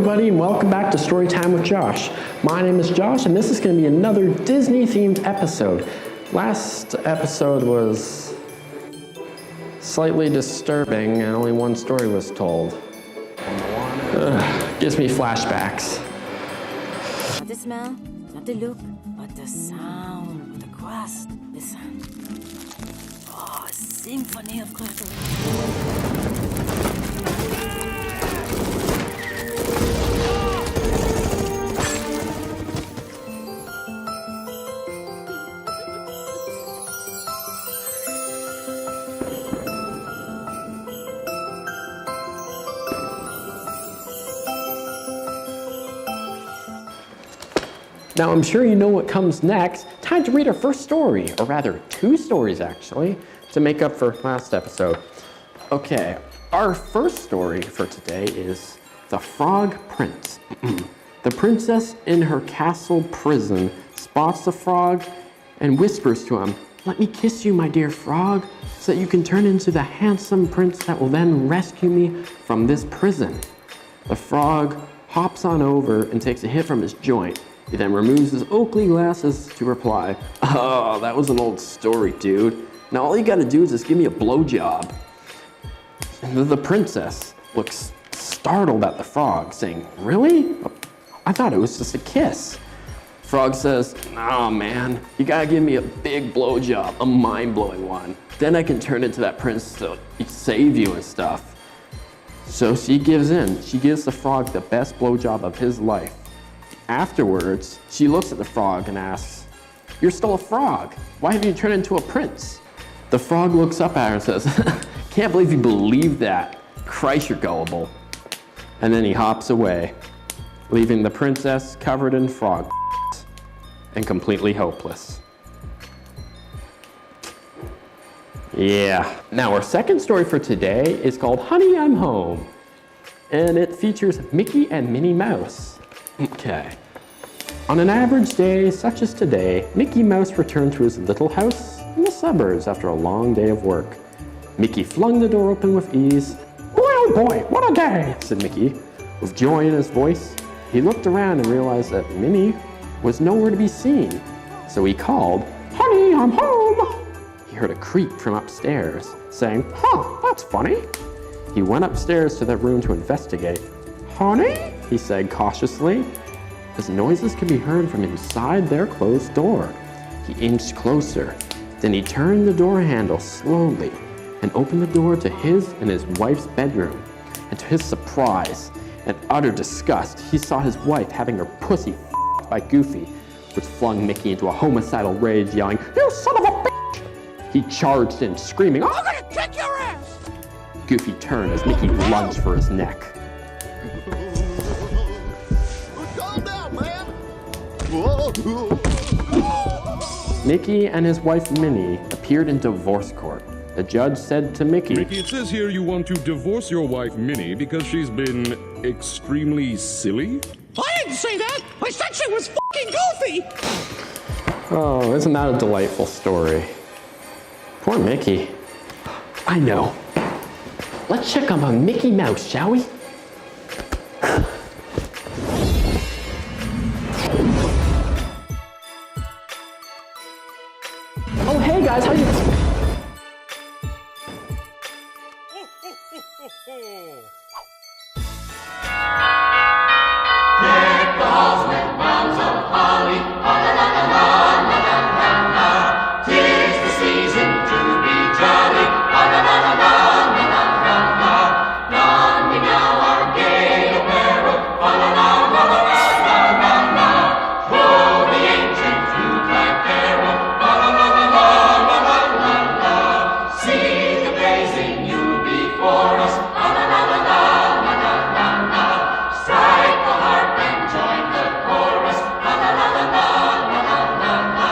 everybody, and welcome back to Storytime with Josh. My name is Josh, and this is going to be another Disney-themed episode. Last episode was slightly disturbing, and only one story was told. Gives me flashbacks. Not the smell, not the look, but the sound, the crust. Listen. Oh, a symphony of crackling. Now, I'm sure you know what comes next. Time to read our first story, or rather, two stories actually, to make up for last episode. Okay, our first story for today is The Frog Prince. The princess in her castle prison spots the frog and whispers to him, "Let me kiss you, my dear frog, so that you can turn into the handsome prince that will then rescue me from this prison." The frog hops on over and takes a hit from his joint. He then removes his Oakley glasses to reply, "Oh, that was an old story, dude. Now all you gotta do is just give me a blowjob." The princess looks startled at the frog, saying, "Really? I thought it was just a kiss." Frog says, "Oh man, you gotta give me a big blowjob, a mind-blowing one. Then I can turn into that prince to save you and stuff." So she gives in. She gives the frog the best blowjob of his life. Afterwards, she looks at the frog and asks, "You're still a frog. Why have you turned into a prince?" The frog looks up at her and says, "Can't believe you believe that. Christ, you're gullible." And then he hops away, leaving the princess covered in frog and completely hopeless. Yeah. Now our second story for today is called Honey, I'm Home. And it features Mickey and Minnie Mouse. Okay. On an average day, such as today, Mickey Mouse returned to his little house in the suburbs after a long day of work. Mickey flung the door open with ease. "Boy, oh boy, what a day," said Mickey, with joy in his voice. He looked around and realized that Minnie was nowhere to be seen. So he called, "Honey, I'm home." He heard a creak from upstairs, saying, "Huh, that's funny." He went upstairs to their room to investigate. "Honey?" he said cautiously, as noises could be heard from inside their closed door. He inched closer. Then he turned the door handle slowly and opened the door to his and his wife's bedroom. And to his surprise and utter disgust, he saw his wife having her pussy f***ed by Goofy, which flung Mickey into a homicidal rage, yelling, "You son of a bitch!" He charged in, screaming, "I'm gonna kick your ass!" Goofy turned as Mickey lunged for his neck. Mickey and his wife Minnie appeared in divorce court. The judge said to Mickey, "Mickey, it says here you want to divorce your wife Minnie because she's been extremely silly?" I didn't say that! I said she was fucking goofy! "Oh, isn't that a delightful story?" Poor Mickey. I know. Let's check up on Mickey Mouse, shall we? Oh, hey guys, how you? Deck the halls with boughs of holly, la la la la la la la la. 'Tis the season to be jolly, la la la la la la la la la. Donning now our gay apparel, la la la la la la la la. Throw the ancient flute-like carol, la la la la la la la la la. See the blazing new before us, la la la la la la la la la. Strike the harp and join the chorus, la la la la la la la la la.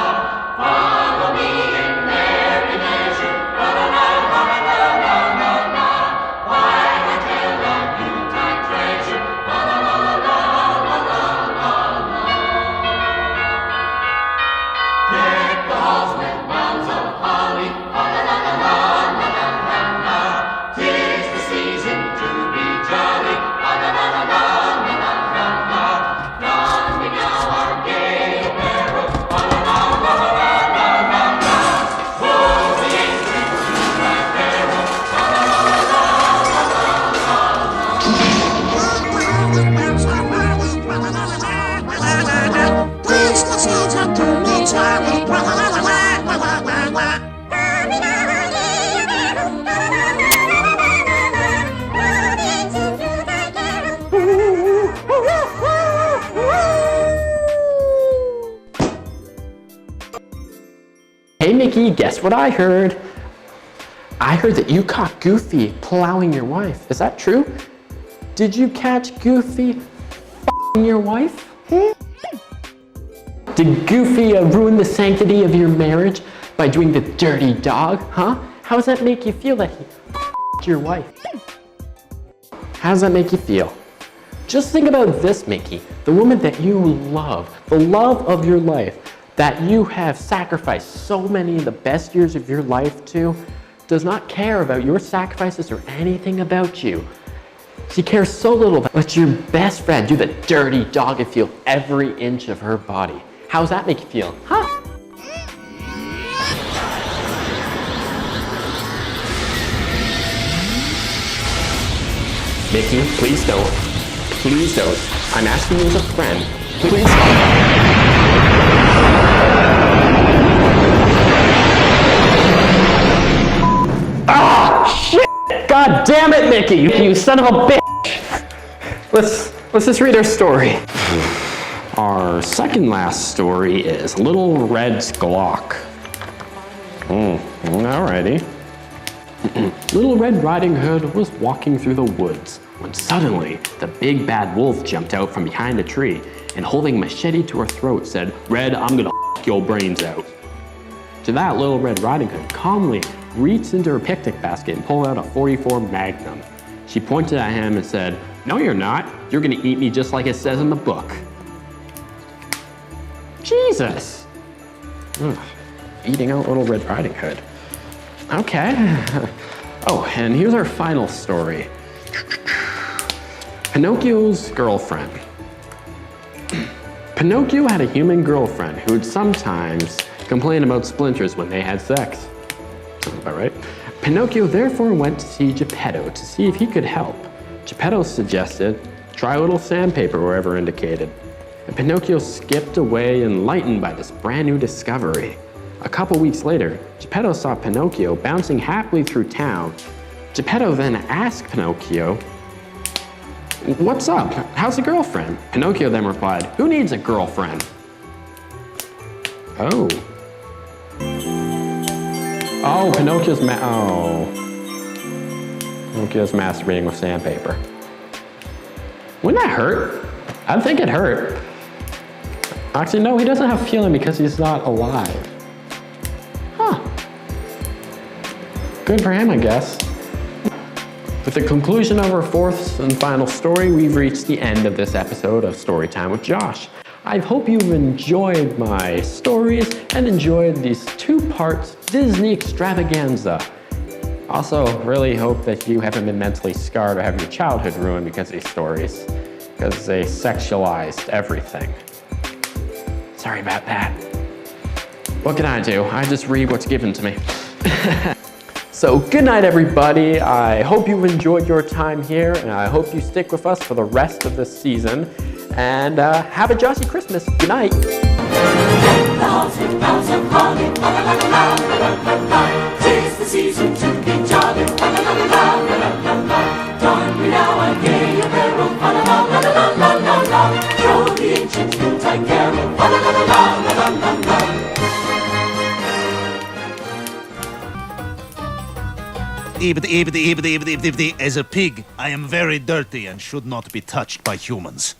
Hey Mickey, guess what I heard? I heard that you caught Goofy plowing your wife. Is that true? Did you catch Goofy f***ing your wife? Did Goofy ruin the sanctity of your marriage by doing the dirty dog, huh? How does that make you feel that he f***ed your wife? How does that make you feel? Just think about this, Mickey. The woman that you love, the love of your life, that you have sacrificed so many of the best years of your life to, does not care about your sacrifices or anything about you. She cares so little that lets your best friend do the dirty dog and feel every inch of her body. How does that make you feel, huh? Mickey, please don't. Please don't. I'm asking you as a friend. Please don't. God damn it, Mickey! You son of a bitch! Let's just read our story. Our second last story is Little Red's Glock. Alrighty. Little Red Riding Hood was walking through the woods when suddenly the big bad wolf jumped out from behind a tree and holding a machete to her throat said, "Red, I'm gonna f*** your brains out." To that, Little Red Riding Hood calmly reached into her picnic basket and pulled out a .44 Magnum. She pointed at him and said, "No, you're not. You're gonna eat me just like it says in the book." Jesus! Ugh. Eating out Little Red Riding Hood. Okay. Oh, and here's our final story. Pinocchio's girlfriend. Pinocchio had a human girlfriend who would sometimes complain about splinters when they had sex. Sounds about right. Pinocchio therefore went to see Geppetto to see if he could help. Geppetto suggested, try a little sandpaper wherever indicated. And Pinocchio skipped away enlightened by this brand new discovery. A couple weeks later, Geppetto saw Pinocchio bouncing happily through town. Geppetto then asked Pinocchio, "What's up? How's the girlfriend?" Pinocchio then replied, "Who needs a girlfriend?" Oh. Oh, Pinocchio's masturbating with sandpaper. Wouldn't that hurt? I think it hurt. Actually, no, he doesn't have feeling because he's not alive. Huh. Good for him, I guess. With the conclusion of our fourth and final story, we've reached the end of this episode of Storytime with Josh. I hope you've enjoyed my stories and enjoyed these two-part Disney extravaganza. Also, really hope that you haven't been mentally scarred or have your childhood ruined because of these stories, because they sexualized everything. Sorry about that. What can I do? I just read what's given to me. So good night, everybody. I hope you've enjoyed your time here, and I hope you stick with us for the rest of this season. And have a Joshy Christmas. Good night. Tis the season to be jolly. Join me now and gay apparel. Throw the ancient Yuletide carol. As a pig, I am very dirty and should not be touched by humans.